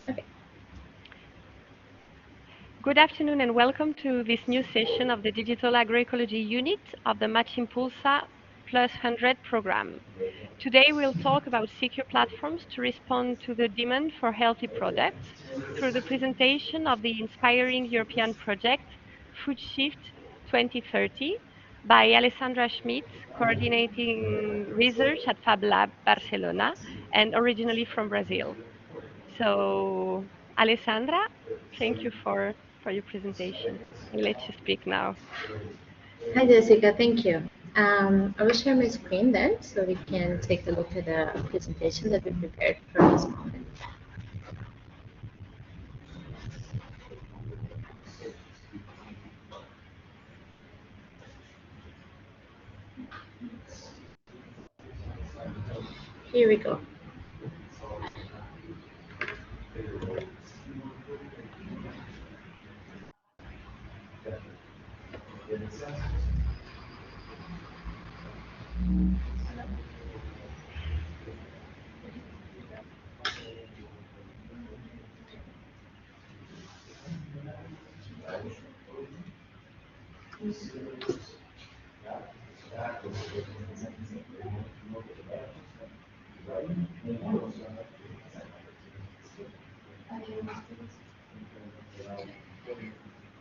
Okay. Good afternoon and welcome to this new session of the Digital Agroecology Unit of the Match Impulsa Plus 100 program. Today we'll talk about secure platforms to respond to the demand for healthy products through the presentation of the inspiring European project Food Shift 2030 by Alessandra Schmidt, coordinating research at Fab Lab Barcelona and originally from Brazil. So, Alessandra, thank you for your presentation. I'll let you speak now. Hi, Jessica. Thank you. I will share my screen then so we can take a look at the presentation that we prepared for this moment. Here we go.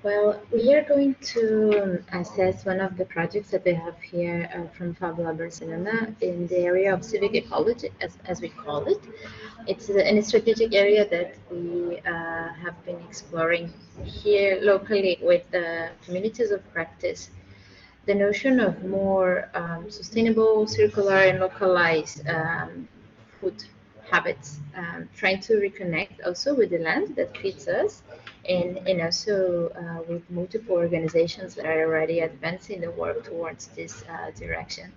Well, we are going to assess one of the projects that we have here from Fab Lab Barcelona in the area of civic ecology, as we call it. It's a strategic area that we have been exploring here locally with the communities of practice. The notion of more sustainable, circular, and localized food habits, trying to reconnect also with the land that feeds us, and also with multiple organizations that are already advancing the work towards this direction.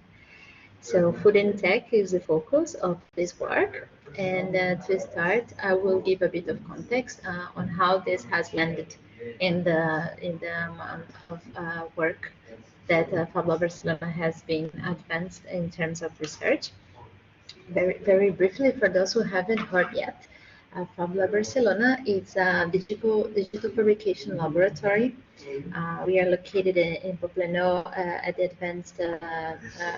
So food and tech is the focus of this work. And to start, I will give a bit of context on how this has landed in the amount of work that Pablo Barcelona has been advanced in terms of research. Very briefly, for those who haven't heard yet, Fabula Barcelona is a digital fabrication laboratory. We are located in Poplano at the Advanced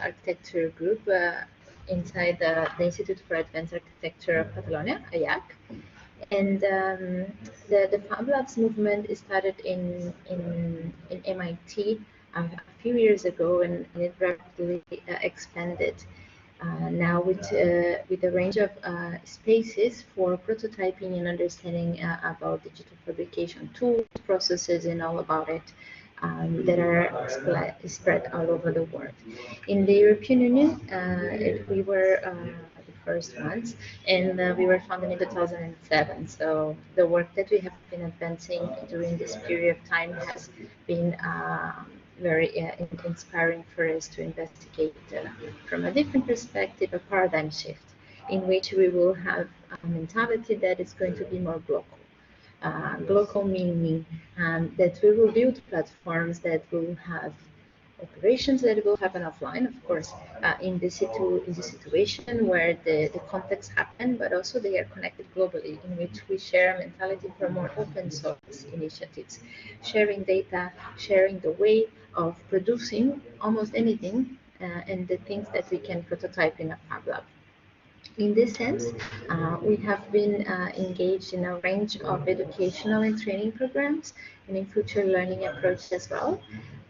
Architecture Group inside the Institute for Advanced Architecture of Catalonia, AIAC. And the Fab Labs movement started in MIT a few years ago, and it rapidly expanded now with a range of spaces for prototyping and understanding about digital fabrication tools, processes, and all about it that are spread all over the world. In the European Union, we were the first ones, and we were founded in 2007. So the work that we have been advancing during this period of time has been very inspiring for us to investigate from a different perspective, a paradigm shift in which we will have a mentality that is going to be more global. Global meaning that we will build platforms that will have operations that will happen offline, of course, in the situation where the contexts happen, but also they are connected globally, in which we share a mentality for more open source initiatives, sharing data, sharing the way of producing almost anything and the things that we can prototype in a Fab Lab. In this sense, we have been engaged in a range of educational and training programs and in future learning approach as well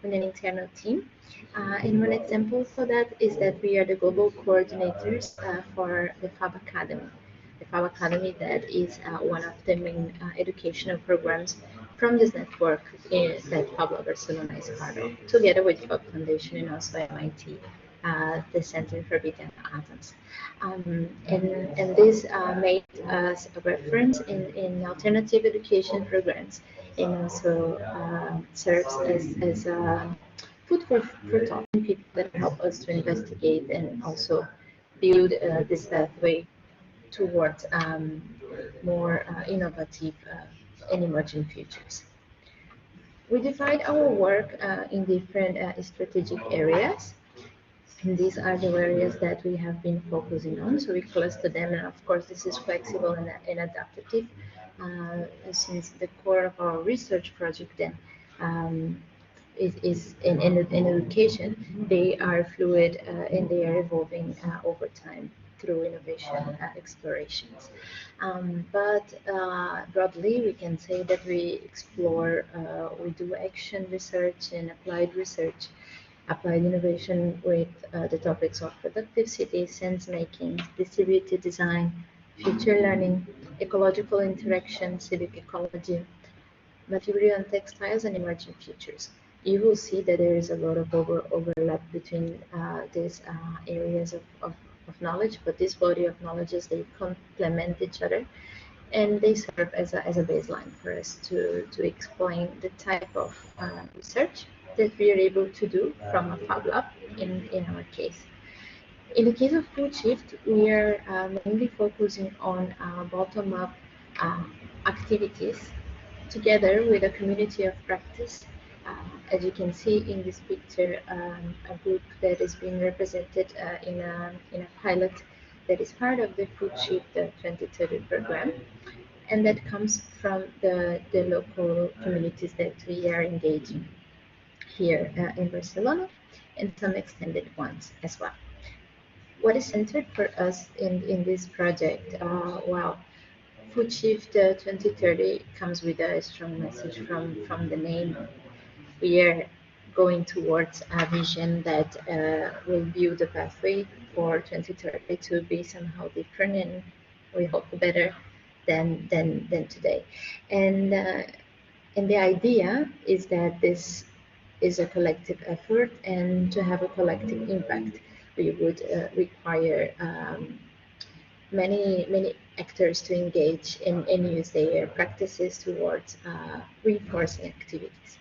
with an internal team. And one example for that is that we are the global coordinators for the Fab Academy. The Fab Academy that is one of the main educational programs from this network that Pablo Barcelona is part of, together with Fab Foundation and also MIT, the Center for Big Atoms. And this made us a reference in alternative education programs and also serves as food for thought and people that help us to investigate and also build this pathway towards more innovative and emerging futures. We divide our work in different strategic areas. And these are the areas that we have been focusing on. So we cluster them, and of course, this is flexible and adaptive since the core of our research project then um, is in education, they are fluid and they are evolving over time through innovation explorations. But broadly, we can say that we explore, we do action research and applied research, applied innovation with the topics of productive cities, sense making, distributed design, future learning, ecological interaction, civic ecology, material and textiles, and emerging futures. You will see that there is a lot of overlap between these areas of knowledge, but this body of knowledges, they complement each other and they serve as a baseline for us to explain the type of research that we are able to do from a Fab Lab in our case. In the case of Food Shift, we are mainly focusing on bottom-up uh, activities together with a community of practice. As you can see in this picture, a group that is being represented in a pilot that is part of the Food Shift 2030 program, and that comes from the local communities that we are engaging here in Barcelona and some extended ones as well. What is centered for us in this project? Well, Food Shift 2030 comes with a strong message from the name. We are going towards a vision that will build a pathway for 2030 to be somehow different and we hope better than today. And and the idea is that this is a collective effort, and to have a collective impact, we would require many actors to engage and use their practices towards reinforcing activities.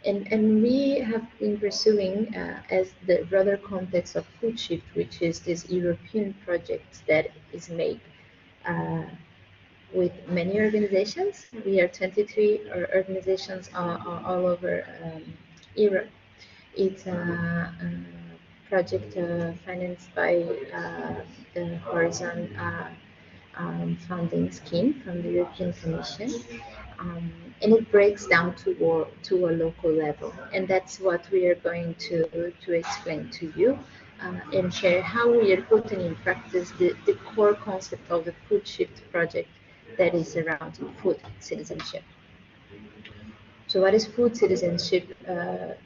And we have been pursuing, as the broader context of Food Shift, which is this European project that is made uh, with many organizations. We are 23 organizations all over Europe. It's a project financed by the Horizon funding scheme from the European Commission. And it breaks down to a local level. And that's what we are going to explain to you and share how we are putting in practice the core concept of the Food Shift project that is around food citizenship. So what is food citizenship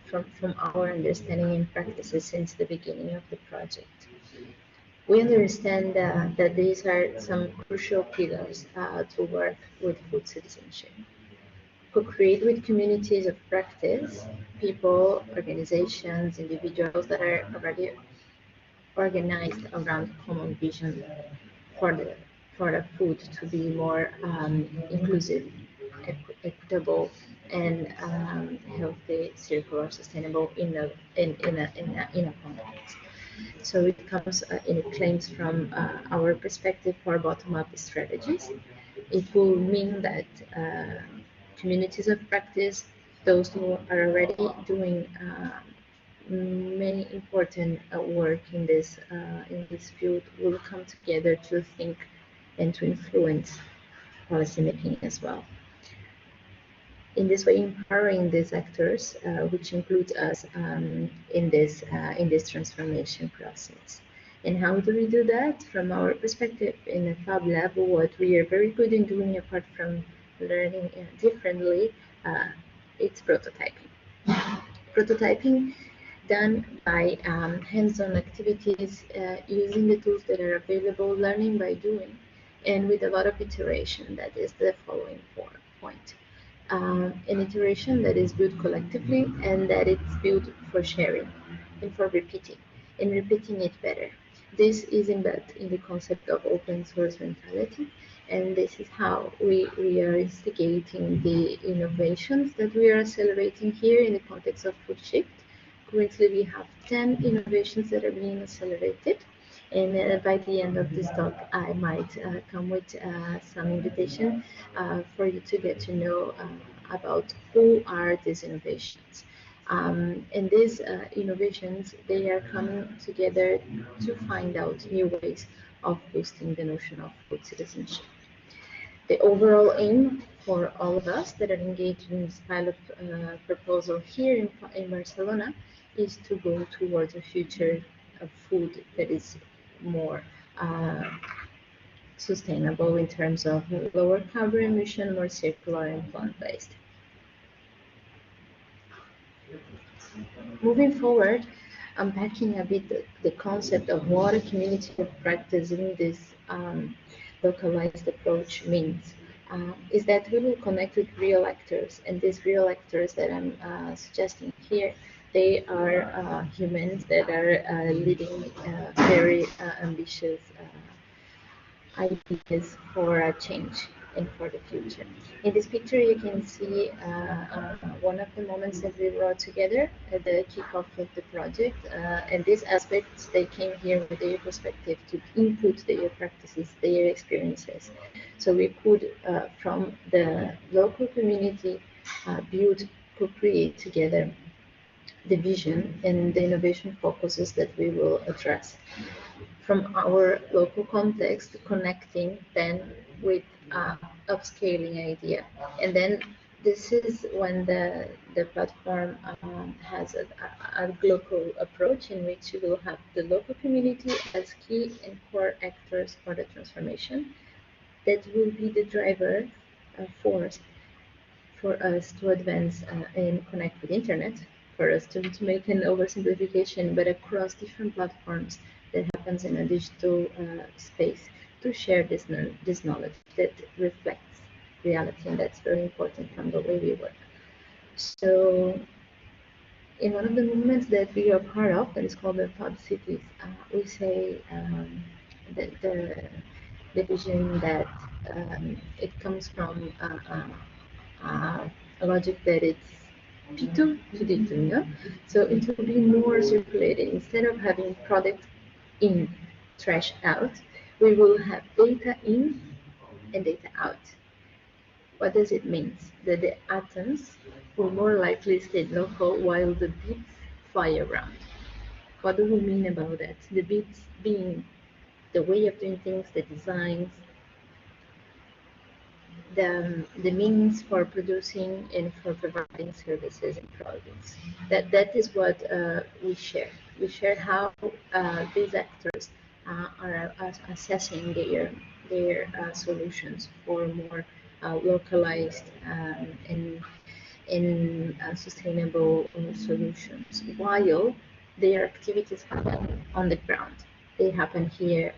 from our understanding and practices since the beginning of the project? We understand that these are some crucial pillars to work with food citizenship. Co-create with communities of practice, people, organizations, individuals that are already organized around common vision for the food to be more inclusive, equitable, and healthy, circular, sustainable in a context. So it comes and it claims from our perspective for bottom-up strategies. It will mean that communities of practice, those who are already doing many important work in this field, will come together to think and to influence policymaking as well. In this way, empowering these actors, which includes us in this transformation process. And how do we do that? From our perspective in the Fab Lab, what we are very good in doing, apart from learning differently, it's prototyping. Prototyping done by hands-on activities, using the tools that are available, learning by doing, and with a lot of iteration. That is the following point. An iteration that is built collectively and that it's built for sharing and for repeating and repeating it better. This is embedded in the concept of open source mentality, and this is how we are instigating the innovations that we are accelerating here in the context of Food Shift. Currently, we have 10 innovations that are being accelerated. And by the end of this talk, I might come with some invitation for you to get to know about who are these innovations. And these innovations, they are coming together to find out new ways of boosting the notion of food citizenship. The overall aim for all of us that are engaged in this pilot proposal here in Barcelona is to go towards a future of food that is more sustainable in terms of lower carbon emission, more circular and plant-based. Moving forward, unpacking a bit the concept of what a community of practice in this localized approach means. Is that we will connect with real actors, and these real actors that I'm suggesting here, they are humans that are leading very ambitious ideas for a change and for the future. In this picture, you can see one of the moments that we brought together at the kickoff of the project. And these aspects, they came here with their perspective to input their practices, their experiences. So we could, from the local community, build, co-create together the vision and the innovation focuses that we will address from our local context, connecting then with upscaling idea. And then this is when the platform has a global approach in which you will have the local community as key and core actors for the transformation that will be the driver force for us to advance and connect with the internet, for us to make an oversimplification, but across different platforms that happens in a digital space to share this knowledge that reflects reality, and that's very important from the way we work. So in one of the movements that we are part of, that is called the Fab Cities, we say that the vision that it comes from a logic that it's P2 to D2, no? So it will be more circulating. Instead of having product in, trash out, we will have data in and data out. What does it mean? That the atoms will more likely stay local while the bits fly around. What do we mean about that? The bits being the way of doing things, the designs, the means for producing and for providing services and products. That is what we share. We share how these actors are assessing their solutions for more localized and sustainable solutions, while their activities happen on the ground. They happen here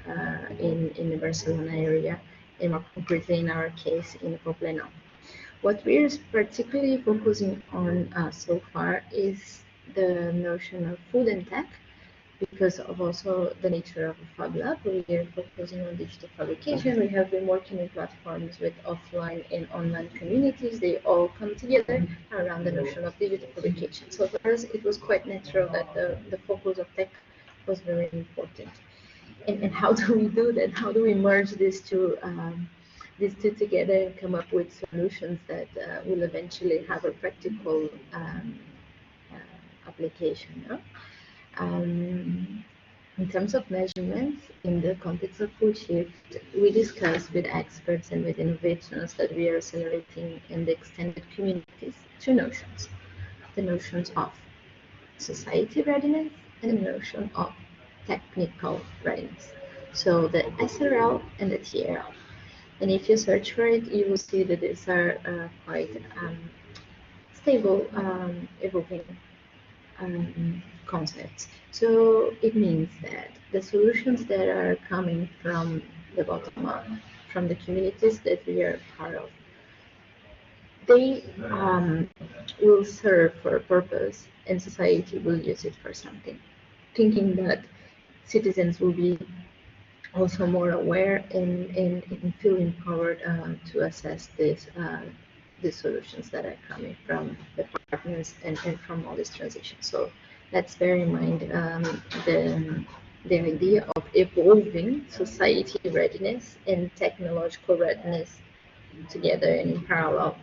in the Barcelona area, and more concretely in our case in Popleno. What we're particularly focusing on so far is the notion of food and tech, because of also the nature of a Fab Lab. We are focusing on digital fabrication. We have been working with platforms with offline and online communities. They all come together around the notion of digital fabrication. So for us, it was quite natural that the focus of tech was very important. And how do we do that? How do we merge these two together and come up with solutions that will eventually have a practical application? No? In terms of measurements, in the context of food shift, we discussed with experts and with innovators that we are accelerating in the extended communities two notions: the notions of society readiness and the notion of technical readiness. So the SRL and the TRL. And if you search for it, you will see that these are quite stable, evolving concepts. So it means that the solutions that are coming from the bottom up, from the communities that we are part of, they will serve for a purpose and society will use it for something. Thinking that citizens will be also more aware and feel empowered to assess the solutions that are coming from the partners and from all this transition. So let's bear in mind the idea of evolving society readiness and technological readiness together and in parallel,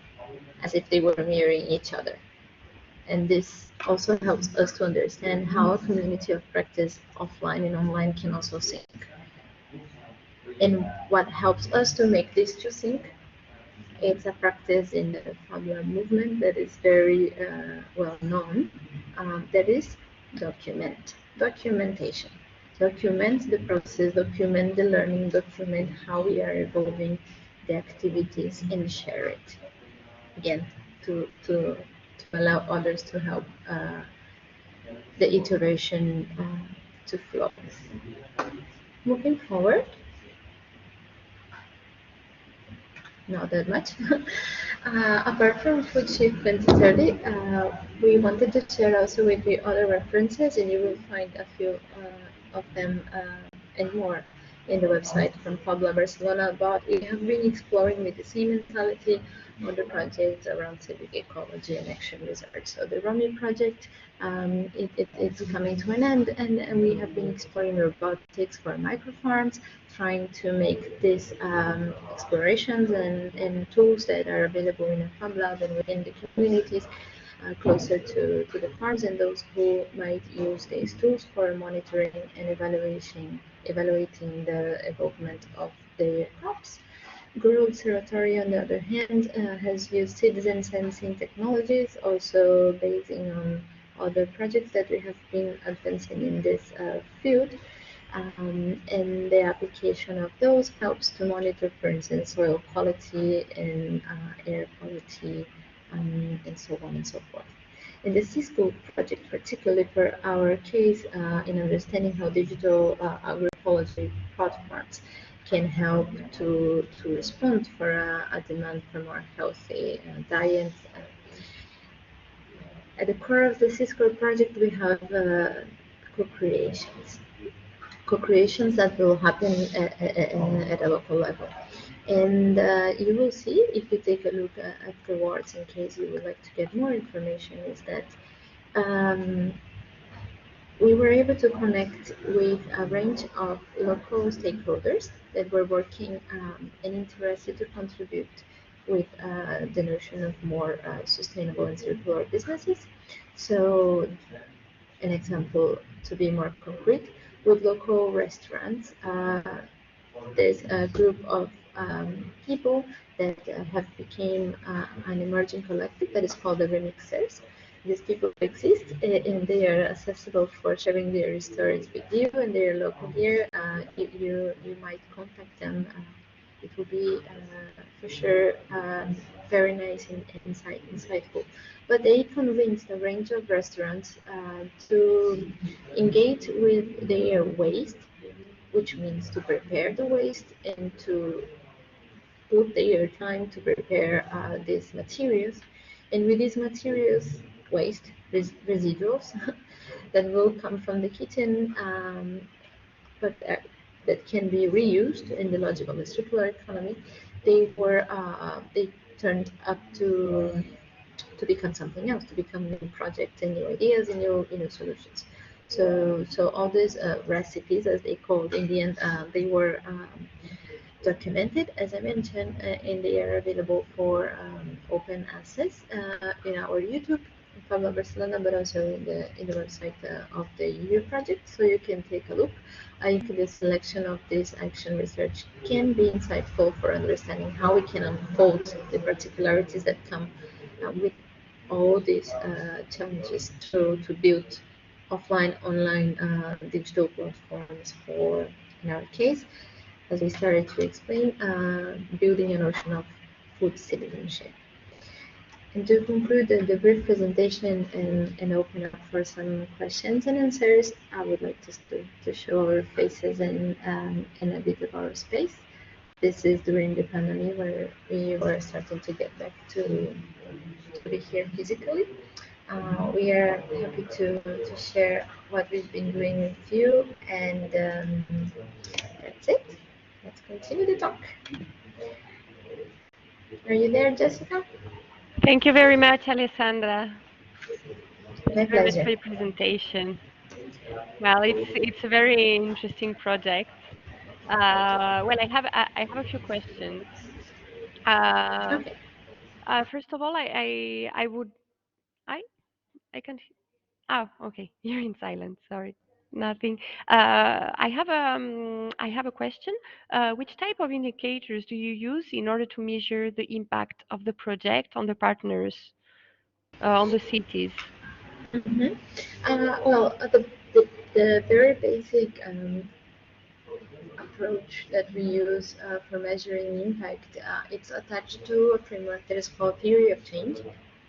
as if they were mirroring each other. And this also helps us to understand how a community of practice offline and online can also sync. And what helps us to make these two sync It's a practice in the Fab movement that is very well known. That is documentation. Document the process, document the learning, document how we are evolving the activities, and share it. Again, to allow others to help the iteration to flow. Moving forward, not that much. Apart from Food Shift 2030, we wanted to share also with you other references, and you will find a few of them and more in the website from Pablo Barcelona. But we have been exploring with the same mentality on the projects around civic ecology and action research. So the ROMI project, it's coming to an end, and we have been exploring robotics for microfarms, trying to make these explorations and tools that are available in a Fab Lab and within the communities closer to the farms and those who might use these tools for monitoring and evaluating the involvement of their crops. Guru Observatory, on the other hand, has used citizen sensing technologies, also basing on other projects that we have been advancing in this field. And the application of those helps to monitor, for instance, soil quality and air quality, and so on and so forth. In the Cisco project, particularly for our case, in understanding how digital agroecology platforms can help to respond for a demand for more healthy diets. At the core of the Cisco project, we have co-creations co-creations that will happen at a local level. And you will see, if you take a look afterwards, in case you would like to get more information, is that um, we were able to connect with a range of local stakeholders that were working and interested to contribute with the notion of more sustainable and circular businesses. So an example to be more concrete, with local restaurants, there's a group of people that have become an emerging collective that is called the Remixers. These people exist and they are accessible for sharing their stories with you and their local gear. You might contact them. It will be for sure very nice and insightful. But they convinced a range of restaurants to engage with their waste, which means to prepare the waste and to put their time to prepare these materials. And with these materials, waste, residuals that will come from the kitchen, but that can be reused in the logic of the circular economy, they turned up to become something else, to become new projects and new ideas and new solutions. So all these recipes, as they called, in the end, they were documented, as I mentioned, and they are available for open access in our YouTube, Pablo Barcelona, but also in the website of the EU project, so you can take a look. I think the selection of this action research can be insightful for understanding how we can unfold the particularities that come with all these challenges to build offline, online digital platforms for, in our case, as we started to explain, building a notion of food citizenship. And to conclude the brief presentation and open up for some questions and answers, I would like to show our faces and a bit of our space. This is during the pandemic where we were starting to get back to be here physically. We are happy to share what we've been doing with you, and that's it. Let's continue the talk. Are you there, Jessica? Thank you very much, Alessandra. Thank My you very much pleasure. for your presentation. Well, it's a very interesting project. Well, I have a few questions. Uh, Okay. First of all, I would I I can. Oh, okay. You're in silence. Sorry. Nothing. I have a question. Which type of indicators do you use in order to measure the impact of the project on the partners, on the cities? Mhm. The very basic approach that we use for measuring impact, it's attached to a framework that is called theory of change,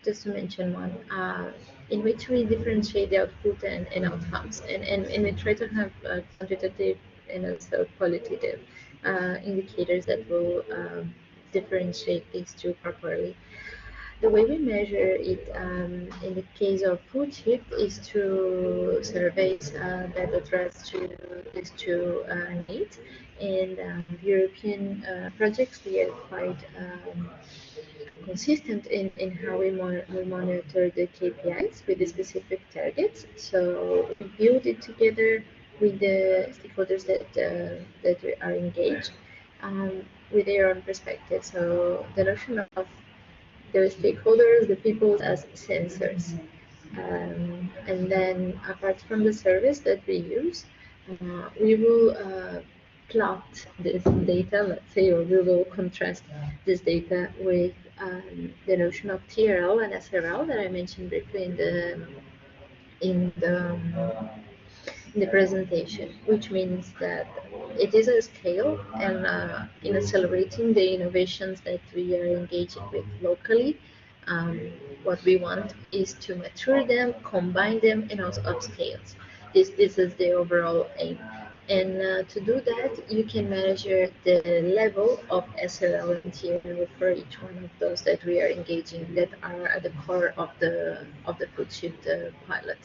just to mention one, in which we differentiate the output and outcomes, and we try to have quantitative and also qualitative indicators that will differentiate these two properly. The way we measure it in the case of food shift is through surveys that address to these two needs. And European projects, we are quite consistent in how we monitor the KPIs with the specific targets. So we build it together with the stakeholders that are engaged with their own perspective. So the notion of the stakeholders, the people as sensors. And then apart from the service that we use, we will plot this data, let's say, or we will contrast this data with the notion of TRL and SRL that I mentioned briefly in the presentation, which means that it is a scale, and in accelerating the innovations that we are engaging with locally, um, what we want is to mature them, combine them, and also upscale. This is the overall aim. And to do that, you can measure the level of SLL and TRL for each one of those that we are engaging that are at the core of the food shift pilot.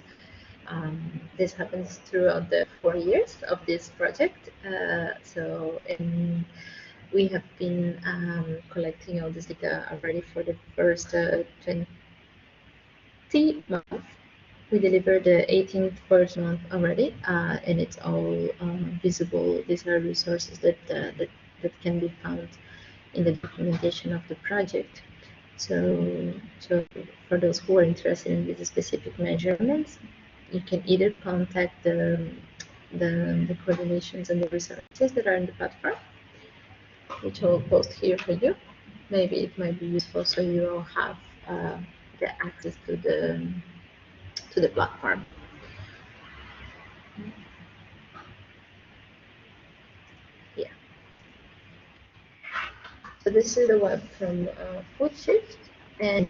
This happens throughout the 4 years of this project. And we have been collecting all this data already for the first 20 months. We delivered the 18th first month already, and it's all visible. These are resources that can be found in the documentation of the project. So for those who are interested in these specific measurements, you can either contact the coordinations and the researchers that are in the platform, which I'll post here for you. Maybe it might be useful so you all have uh, the access to the platform. Yeah. So this is the web from FoodShift, and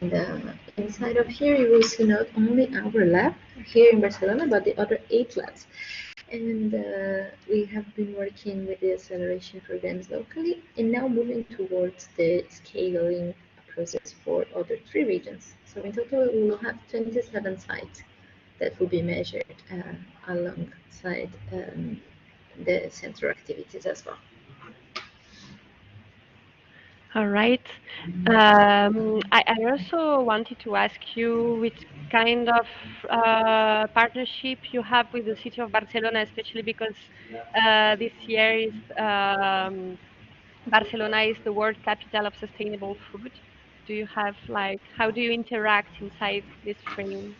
inside of here you will see not only our lab here in Barcelona, but the other 8 labs. And we have been working with the acceleration programs locally, and now moving towards the scaling process for other 3 regions. So in total, we will have 27 sites that will be measured alongside the center activities as well. All right. I also wanted to ask you which kind of partnership you have with the city of Barcelona, especially because this year is Barcelona is the world capital of sustainable food. Do you have like how do you interact inside this frame?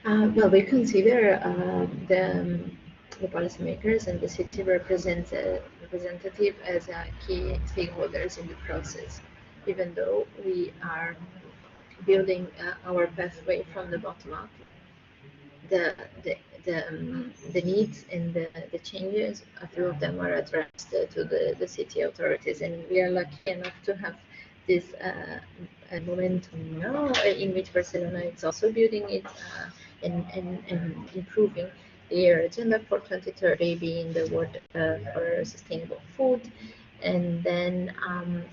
Well, we consider the policymakers and the city representative as key stakeholders in the process, even though we are building our pathway from the bottom up. The the needs and the changes, a few of them are addressed to the city authorities, and we are lucky enough to have this momentum now in which Barcelona is also building it and improving their agenda for 2030 being the world for sustainable food. And then,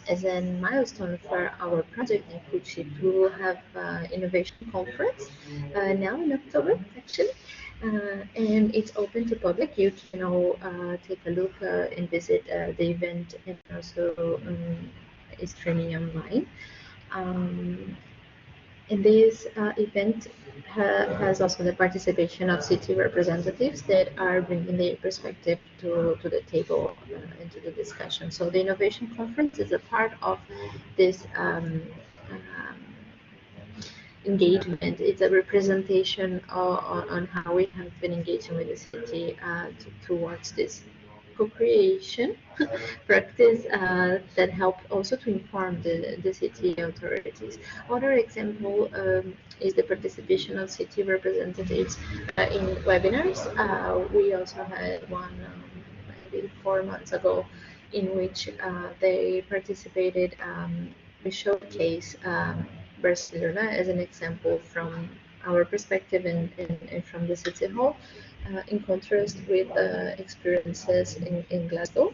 as a milestone for our project in Food Shift, we will have innovation conference now in October, actually, and it's open to public. You can all take a look and visit the event, and also is streaming online. Um, and this event has also the participation of city representatives that are bringing their perspective to the table and to the discussion. So the innovation conference is a part of this engagement. It's a representation on how we have been engaging with the city towards this co-creation practice that help also to inform the city authorities. Other example is the participation of city representatives in webinars. We also had one maybe 4 months ago in which they participated. We showcase Barcelona as an example from our perspective and from the city hall, in contrast with experiences in Glasgow.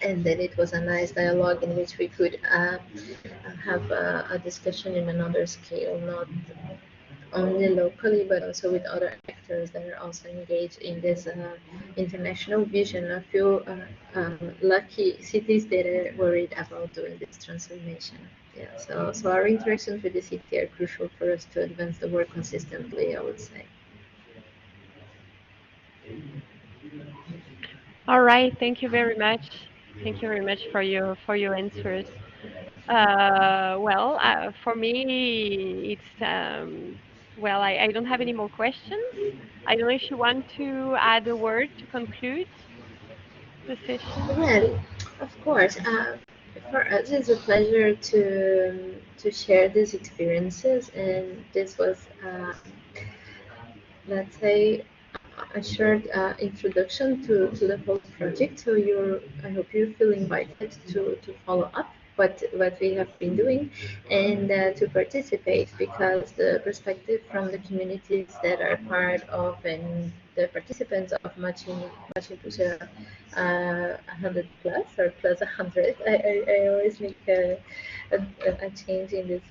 And then it was a nice dialogue in which we could have a discussion in another scale, not only locally but also with other actors that are also engaged in this international vision. I feel lucky cities that are worried about doing this transformation. Yeah, so our interactions with the city are crucial for us to advance the work consistently, I would say. All right, thank you very much. Thank you very much for your answers. For me, it's well, I don't have any more questions. I don't know if you want to add a word to conclude the session. Well, of course. For us, it's a pleasure to share these experiences, and this was, let's say, a short introduction to the whole project. So I hope you feel invited to follow up what we have been doing and to participate, because the perspective from the communities that are part of and the participants of Matching Pulsera 100 plus or plus 100. I always make a change in this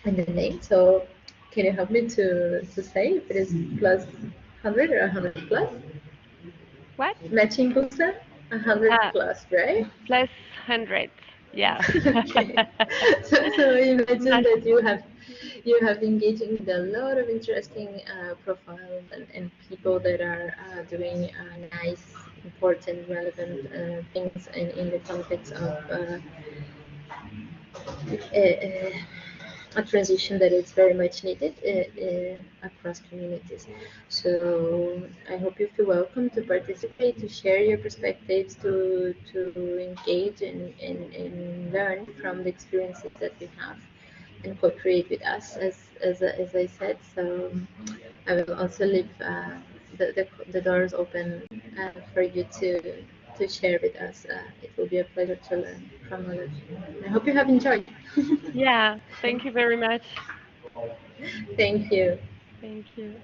in the name. So can you help me to say if it is plus 100 or 100 plus? What? Matching pulsa, 100 Ah, plus, right? plus 100. Yeah. Okay. So imagine Nice. that you have engaging with a lot of interesting profiles and people that are doing nice, important, relevant things in the context of uh, a transition that is very much needed across communities. So I hope you feel welcome to participate, to share your perspectives, to engage and learn from the experiences that we have and co-create with us, as I said. So I will also leave the doors open for you to share with us. It will be a pleasure to learn from all of you. I hope you have enjoyed. Yeah, thank you very much. Thank you. Thank you.